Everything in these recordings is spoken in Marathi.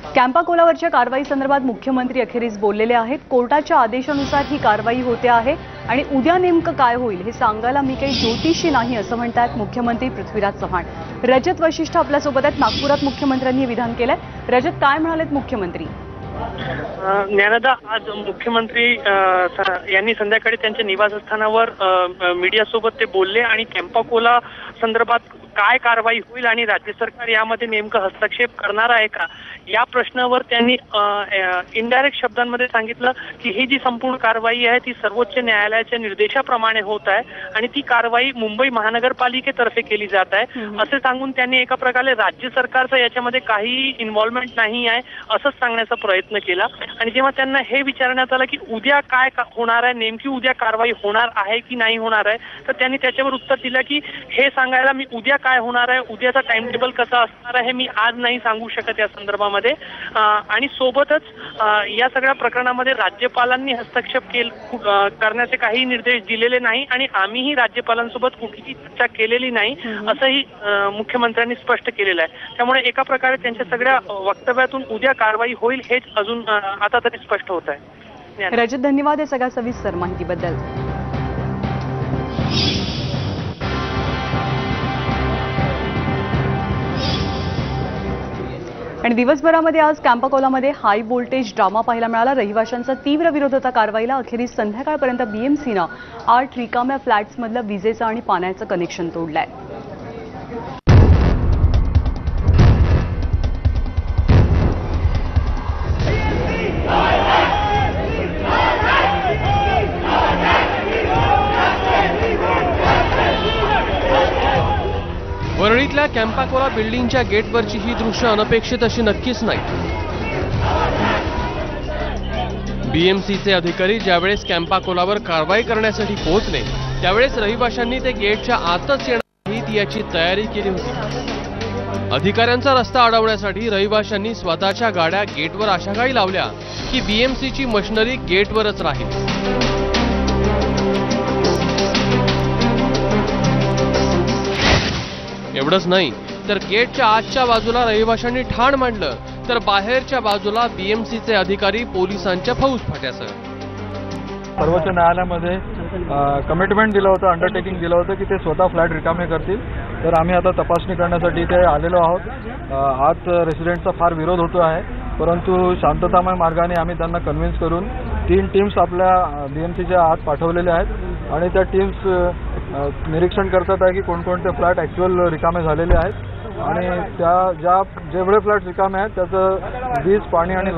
कॅम्पाकोलावरच्या कारवाई संदर्भात मुख्यमंत्री अखेरीस बोललेले आहेत। कोर्टाच्या आदेशानुसार ही कारवाई होते आहे आणि उद्या नेमकं काय होईल हे सांगायला मी काही ज्योतिषी नाही असं म्हणतात मुख्यमंत्री पृथ्वीराज चव्हाण। रजत वशिष्ठ आपल्यासोबत आहेत। नागपुरात मुख्यमंत्र्यांनी विधान केलंय। रजत, काय म्हणालेत मुख्यमंत्री? ज्ञानदा, आज मुख्यमंत्री यांनी संध्याकाळी त्यांच्या निवासस्थानावर मीडियासोबत ते बोलले आणि कॅम्पाकोला संदर्भात काय कारवाई होईल आणि राज्य सरकार यामध्ये नेमकं हस्तक्षेप करणार आहे का या प्रश्नावर त्यांनी इनडायरेक्ट शब्दांमध्ये सांगितलं की ही जी संपूर्ण कारवाई आहे ती सर्वोच्च न्यायालयाच्या निर्देशाप्रमाणे होत आहे आणि ती कारवाई मुंबई महानगरपालिकेतर्फे केली जात आहे असे सांगून त्यांनी एका प्रकारे राज्य सरकारचा याच्यामध्ये काही इन्व्हॉल्वमेंट नाही आहे असंच सांगण्याचा प्रयत्न केला। आणि जेव्हा त्यांना हे विचारण्यात आलं की उद्या काय होणार आहे, नेमकी उद्या कारवाई होणार आहे की नाही होणार आहे, तर त्यांनी त्याच्यावर उत्तर दिलं की हे सांगायला मी उद्या काय होणार आहे, उद्याचा टाइम टेबल कसा असणार आहे मी आज नाही सांगू शकत या संदर्भामध्ये। आणि सोबतच या सगळ्या प्रकरणामध्ये राज्यपालांनी हस्तक्षेप करण्याचे काही निर्देश दिलेले नाही आणि आम्हीही राज्यपालांसोबत कुठलीही चर्चा केलेली नाही असंही मुख्यमंत्र्यांनी स्पष्ट केलेलं आहे। त्यामुळे एका प्रकारे त्यांच्या सगळ्या वक्तव्यातून उद्या कारवाई होईल हेच अजून आता तरी स्पष्ट होत आहे। रजत, धन्यवाद या सगळ्या सविस्तर माहितीबद्दल। आणि दिवसभरामध्ये आज कॅम्पाकोलामध्ये हाय व्होल्टेज ड्रामा पाहायला मिळाला। रहिवाशांचा तीव्र विरोध होता कारवाईला। अखेरीस संध्याकाळपर्यंत बीएमसीनं 8 रिकाम्या फ्लॅट्समधलं विजेचं आणि पाण्याचं कनेक्शन तोडलंय। वरळीतल्या कॅम्पाकोला बिल्डिंगच्या गेटवरची ही दृश्य अनपेक्षित अशी नक्कीच नाही। बीएमसीचे अधिकारी ज्यावेळेस कॅम्पाकोलावर कारवाई करण्यासाठी पोहोचले त्यावेळेस रहिवाशांनी ते गेटच्या आतच येणार नाहीत याची तयारी केली होती। अधिकाऱ्यांचा रस्ता अडवण्यासाठी रहिवाशांनी स्वतःच्या गाड्या गेटवर अशा काही लावल्या की बीएमसीची मशिनरी गेटवरच राहील। एवढंच नाही तर गेटच्या आतच्या बाजूला रहिवाशांनी ठाण मांडलं तर बाहेरच्या बाजूला बीएमसीचे अधिकारी पोलिसांच्या फौजफाट्यासह। सर्वोच्च न्यायालयामध्ये कमिटमेंट दिलं होतं, अंडरटेकिंग दिलं होतं की ते स्वतः फ्लॅट रिकामे करतील। तर आम्ही आता तपासणी करण्यासाठी इथे आलेलो आहोत। आज रेसिडेंटचा फार विरोध होतो आहे, परंतु शांततामय मार्गाने आम्ही त्यांना कन्व्हिन्स करून 3 टीम्स आपल्या बीएमसीच्या आत पाठवलेल्या आहेत आणि त्या टीम्स निरीक्षण करतात आहे की कोणकोणते फ्लॅट ॲक्च्युअल रिकामे झालेले आहेत आणि जेवढे फ्लॅट रिकामे आहेत त्याचं वीज, पाणी आणि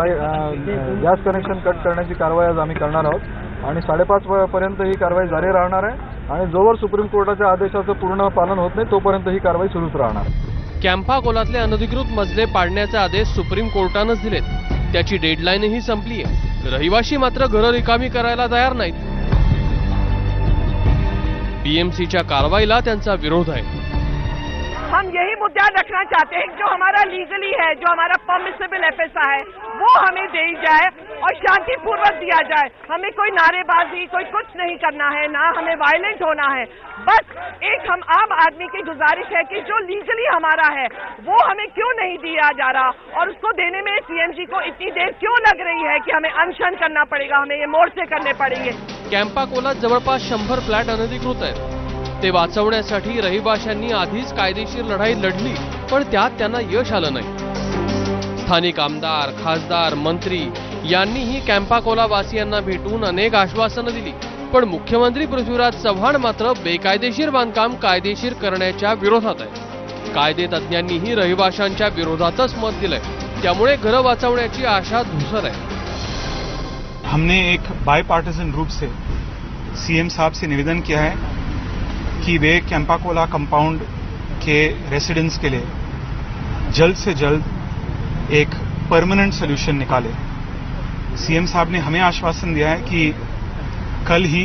गॅस कनेक्शन कट करण्याची कारवाई आज आम्ही करणार आहोत आणि 5:30 पर्यंत ही कारवाई जारी राहणार आहे आणि जोवर सुप्रीम कोर्टाच्या आदेशाचं पूर्ण पालन होत नाही तोपर्यंत ही कारवाई सुरूच राहणार। कॅम्पाकोलातले अनधिकृत मजले पाडण्याचे आदेश सुप्रीम कोर्टानंच दिलेत, त्याची डेडलाईनही संपली आहे। रहिवाशी मात्र घरं रिकामी करायला तयार नाहीत। बीएमसीच्या कारवाईला त्यांचा विरोध आहे। हम यही मुद्दा रखना चाहते हैं जो हमारा लीगली है, जो हमारा परमिसेबल एफएसआई है वो हमें दी जाए और शांतिपूर्वक दिया जाए। हमें कोई नारेबाजी, कोई कुछ नहीं करना है, ना हमें वायलेंट होना है। बस एक हम आम आदमी की गुजारिश है कि जो लीगली हमारा है वो हमें क्यों नहीं दिया जा रहा और उसको देने में सीएमजी को इतनी देर क्यों लग रही है कि हमें अनशन करना पड़ेगा, हमें ये मोर्चे करने पड़ेंगे। कॅम्पाकोलात जवळपास 100 फ्लॅट अनधिकृत आहेत। ते वाचवण्यासाठी रहिवाशांनी आधीच कायदेशीर लढाई लढली पण त्यात त्यांना यश आलं नाही। स्थानिक आमदार, खासदार, मंत्री यांनीही कॅम्पाकोला वासियांना भेटून अनेक आश्वासनं दिली पण मुख्यमंत्री पृथ्वीराज चव्हाण मात्र बेकायदेशीर बांधकाम कायदेशीर करण्याच्या विरोधात आहे। कायदे तज्ञांनीही रहिवाशांच्या विरोधातच मत दिलंय, त्यामुळे घरं वाचवण्याची आशा धुसर आहे। हमने एक बायपार्टिसन रूप से सीएम साहब से निवेदन किया है कि वे कैंपाकोला कंपाउंड के रेसिडेंट्स के लिए जल्द से जल्द एक परमानेंट सोल्यूशन निकाले। सीएम साहब ने हमें आश्वासन दिया है कि कल ही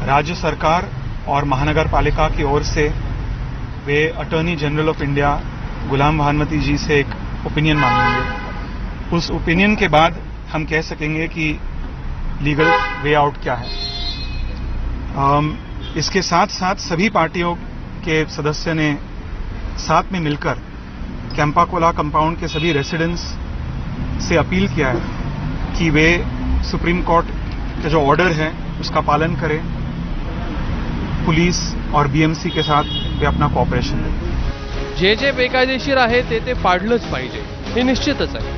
राज्य सरकार और महानगर पालिका की ओर से वे attorney general of India Goolam Vahanvati ji से एक ओपिनियन मांगेंगे। उस ओपिनियन के बाद हम कह सकेंगे कि लीगल वे आउट क्या है। इसके साथ साथ सभी पार्टियों के सदस्य ने साथ में मिलकर कैंपाकोला कंपाउंड के सभी रेसिडेंट्स से अपील किया है कि वे सुप्रीम कोर्ट का जो ऑर्डर है उसका पालन करें, पुलिस और बीएमसी के साथ वे अपना कोऑपरेशन दें। जे बेकायदेशीर आहे ते पाडलंच पाहिजे हे निश्चितच आहे,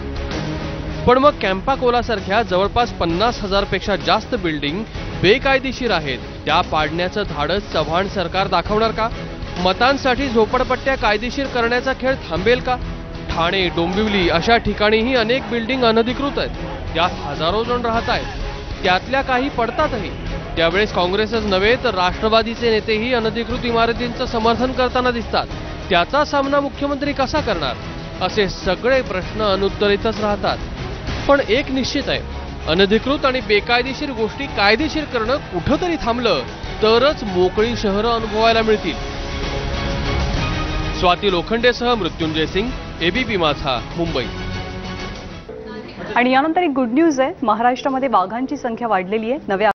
पण मग कॅम्पा कोलासारख्या जवळपास 50,000 पेक्षा जास्त बिल्डिंग बेकायदेशीर आहेत, त्या पाडण्याचं धाडस चव्हाण सरकार दाखवणार का? मतांसाठी झोपडपट्ट्या कायदेशीर करण्याचा खेळ थांबेल का? ठाणे, डोंबिवली अशा ठिकाणीही अनेक बिल्डिंग अनधिकृत आहेत, त्यात हजारो जण राहत आहेत, त्यातल्या काही पडतातही। त्यावेळेस काँग्रेसच नव्हे तर राष्ट्रवादीचे नेतेही अनधिकृत इमारतींचं समर्थन करताना दिसतात। त्याचा सामना मुख्यमंत्री कसा करणार? असे सगळे प्रश्न अनुत्तरितच राहतात। पण एक निश्चित आहे, अनधिकृत आणि बेकायदेशीर गोष्टी कायदेशीर करणं कुठंतरी थांबलं तरच मोकळी शहरं अनुभवायला मिळतील। स्वाती लोखंडेसह मृत्युंजय सिंग, एबीपी माझा, मुंबई। आणि यानंतर एक गुड न्यूज आहे, महाराष्ट्रामध्ये वाघांची संख्या वाढलेली आहे। नव्या